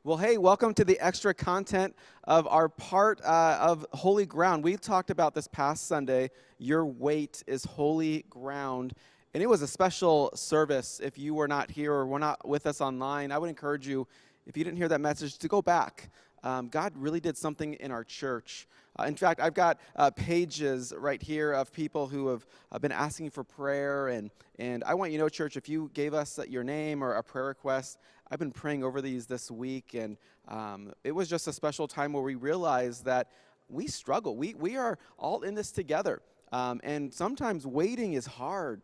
Well, hey, welcome to the extra content of our part of Holy Ground. We talked about this past Sunday, Your Weight is Holy Ground. And it was a special service. If you were not here or were not with us online, I would encourage you, if you didn't hear that message, to go back. God really did something in our church. In fact, I've got pages right here of people who have been asking for prayer. And I want you to know, church, if you gave us your name or a prayer request, I've been praying over these this week. And it was just a special time where we realized that we struggle. We are all in this together. And sometimes waiting is hard.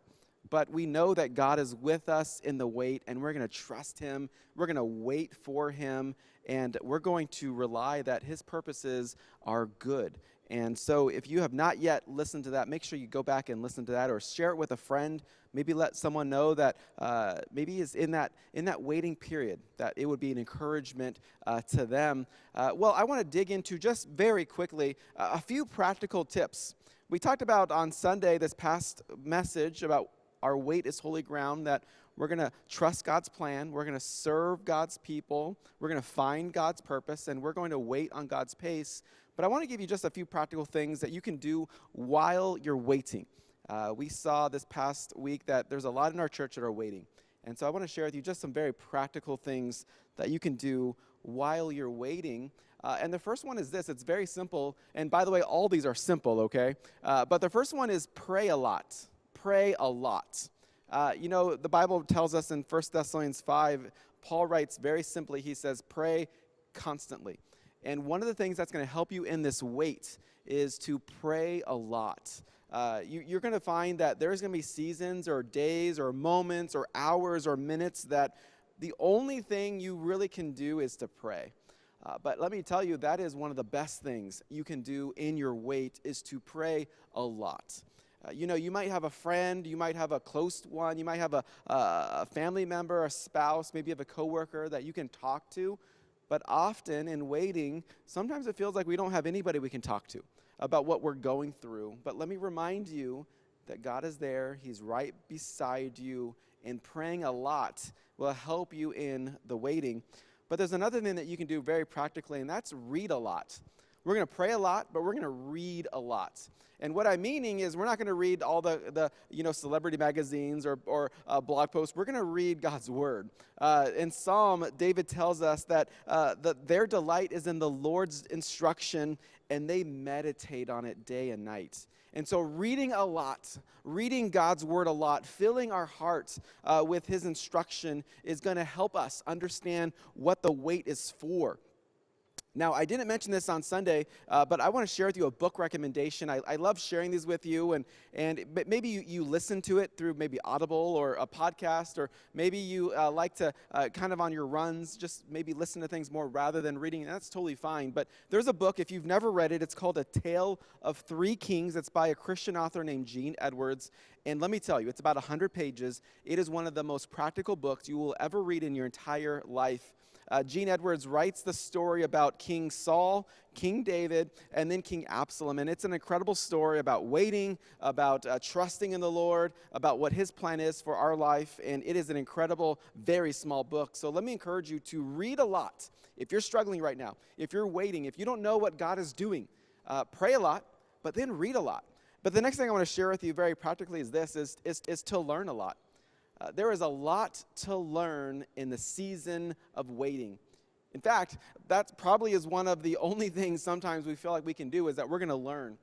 But we know that God is with us in the wait, and we're going to trust Him. We're going to wait for Him, and we're going to rely that His purposes are good. And so if you have not yet listened to that, make sure you go back and listen to that, or share it with a friend. Maybe let someone know that maybe is in that waiting period, that it would be an encouragement to them. Well, I want to dig into just very quickly a few practical tips. We talked about on Sunday, this past message, about our weight is holy ground, that we're going to trust God's plan, we're going to serve God's people, we're going to find God's purpose, and we're going to wait on God's pace. But I want to give you just a few practical things that you can do while you're waiting. We saw this past week that there's a lot in our church that are waiting. And so I want to share with you just some very practical things that you can do while you're waiting. And the first one is this. It's very simple. And by the way, all these are simple, okay? But the first one is pray a lot. Pray a lot. The Bible tells us in 1 Thessalonians 5, Paul writes very simply, he says, pray constantly. And one of the things that's going to help you in this wait is to pray a lot. You're going to find that there's going to be seasons or days or moments or hours or minutes that the only thing you really can do is to pray. But let me tell you, that is one of the best things you can do in your wait, is to pray a lot. You might have a friend, you might have a close one, you might have a family member, a spouse, maybe you have a coworker that you can talk to. But often in waiting, sometimes it feels like we don't have anybody we can talk to about what we're going through. But let me remind you that God is there, He's right beside you, and praying a lot will help you in the waiting. But there's another thing that you can do very practically, and that's read a lot. We're going to pray a lot, but we're going to read a lot. And what I'm meaning is we're not going to read all the celebrity magazines or blog posts. We're going to read God's Word. In Psalm, David tells us that their delight is in the Lord's instruction, and they meditate on it day and night. And so reading a lot, reading God's Word a lot, filling our hearts with His instruction is going to help us understand what the wait is for. Now, I didn't mention this on Sunday, but I want to share with you a book recommendation. I love sharing these with you, and maybe you listen to it through maybe Audible or a podcast, or maybe you like to kind of on your runs just maybe listen to things more rather than reading. That's totally fine. But there's a book, if you've never read it, it's called A Tale of Three Kings. It's by a Christian author named Gene Edwards. And let me tell you, it's about 100 pages. It is one of the most practical books you will ever read in your entire life. Gene Edwards writes the story about King Saul, King David, and then King Absalom. And it's an incredible story about waiting, about trusting in the Lord, about what His plan is for our life. And it is an incredible, very small book. So let me encourage you to read a lot. If you're struggling right now, if you're waiting, if you don't know what God is doing, pray a lot, but then read a lot. But the next thing I want to share with you very practically is this, is to learn a lot. There is a lot to learn in the season of waiting. In fact, that probably is one of the only things sometimes we feel like we can do, is that we're going to learn.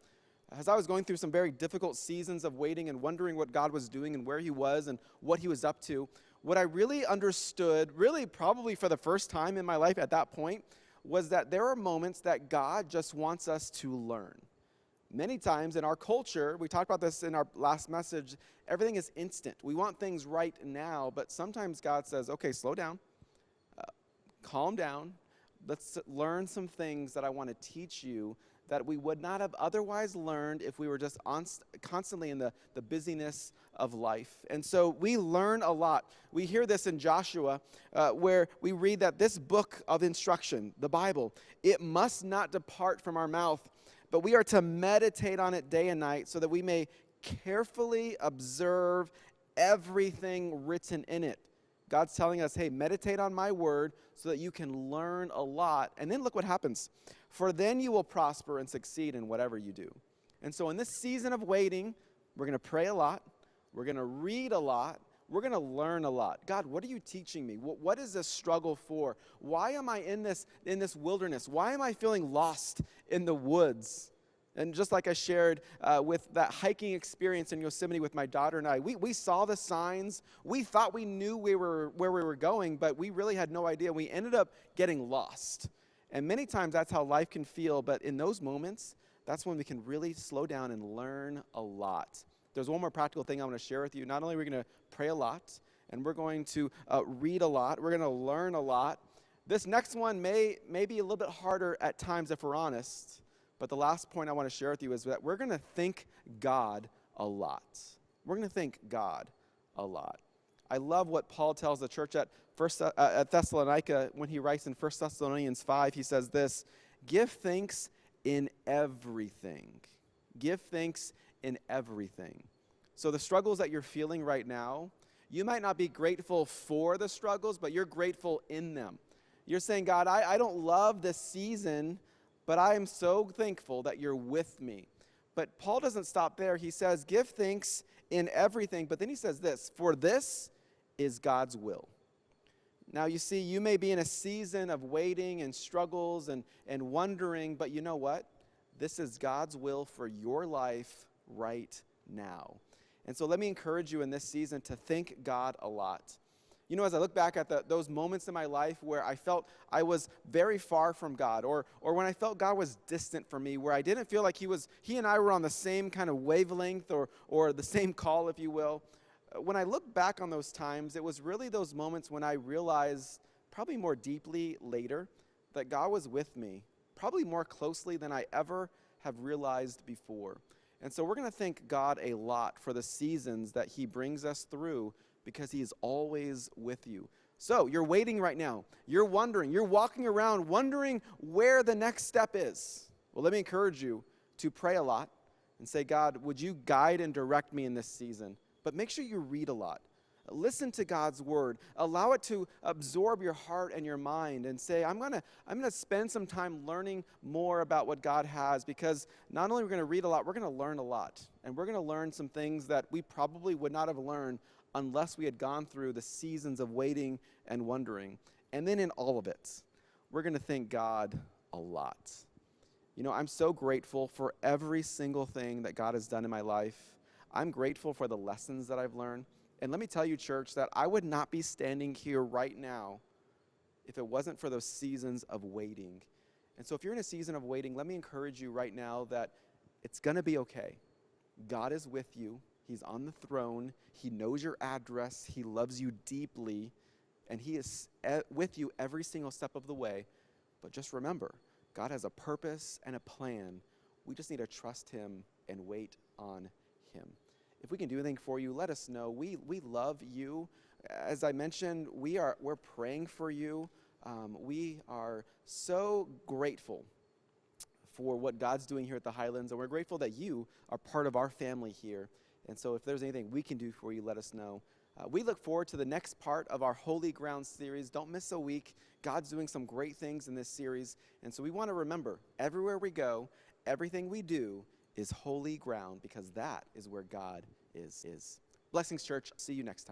As I was going through some very difficult seasons of waiting and wondering what God was doing and where He was and what He was up to, what I really understood, really probably for the first time in my life at that point, was that there are moments that God just wants us to learn. Many times in our culture, we talked about this in our last message, everything is instant. We want things right now, but sometimes God says, okay, slow down, calm down, let's learn some things that I want to teach you that we would not have otherwise learned if we were just constantly in the busyness of life. And so we learn a lot. We hear this in Joshua, where we read that this book of instruction, the Bible, it must not depart from our mouth, but we are to meditate on it day and night so that we may carefully observe everything written in it. God's telling us, hey, meditate on my word so that you can learn a lot. And then look what happens. For then you will prosper and succeed in whatever you do. And so in this season of waiting, we're going to pray a lot. We're going to read a lot. We're going to learn a lot. God, what are you teaching me? What is this struggle for? Why am I in this wilderness? Why am I feeling lost in the woods? And just like I shared with that hiking experience in Yosemite with my daughter and I, we saw the signs. We thought we knew where we were going, but we really had no idea. We ended up getting lost. And many times that's how life can feel, but in those moments, that's when we can really slow down and learn a lot. There's one more practical thing I want to share with you. Not only are we going to pray a lot, and we're going to read a lot, we're going to learn a lot. This next one may be a little bit harder at times if we're honest, but the last point I want to share with you is that we're going to thank God a lot. We're going to thank God a lot. I love what Paul tells the church at Thessalonica when he writes in 1 Thessalonians 5. He says this, give thanks in everything. Give thanks in everything. So the struggles that you're feeling right now, you might not be grateful for the struggles, but you're grateful in them. You're saying, God, I don't love this season, but I am so thankful that you're with me. But Paul doesn't stop there. He says, give thanks in everything. But then he says this, for this is God's will. Now, you see, you may be in a season of waiting and struggles and wondering, but you know what? This is God's will for your life right now. And so let me encourage you in this season to thank God a lot. You know, as I look back at those moments in my life where I felt I was very far from God, or when I felt God was distant from me, where I didn't feel like he and I were on the same kind of wavelength or the same call, if you will. When I look back on those times, it was really those moments when I realized, probably more deeply later, that God was with me, probably more closely than I ever have realized before. And so we're going to thank God a lot for the seasons that he brings us through, because he is always with you. So you're waiting right now. You're wondering. You're walking around wondering where the next step is. Well, let me encourage you to pray a lot and say, God, would you guide and direct me in this season? But make sure you read a lot. Listen to God's word. Allow it to absorb your heart and your mind, and say, I'm gonna spend some time learning more about what God has, because not only are we going to read a lot, we're going to learn a lot. And we're going to learn some things that we probably would not have learned unless we had gone through the seasons of waiting and wondering. And then in all of it, we're going to thank God a lot. You know, I'm so grateful for every single thing that God has done in my life. I'm grateful for the lessons that I've learned. And let me tell you, church, that I would not be standing here right now if it wasn't for those seasons of waiting. And so if you're in a season of waiting, let me encourage you right now that it's going to be okay. God is with you. He's on the throne. He knows your address. He loves you deeply. And he is with you every single step of the way. But just remember, God has a purpose and a plan. We just need to trust him and wait on him. If we can do anything for you, let us know. We love you. As I mentioned, we're praying for you. We are so grateful for what God's doing here at the Highlands, and we're grateful that you are part of our family here. And so if there's anything we can do for you, let us know. We look forward to the next part of our Holy Ground series. Don't miss a week. God's doing some great things in this series. And so we want to remember, everywhere we go, everything we do is holy ground, because that is where God is. Blessings, church. See you next time.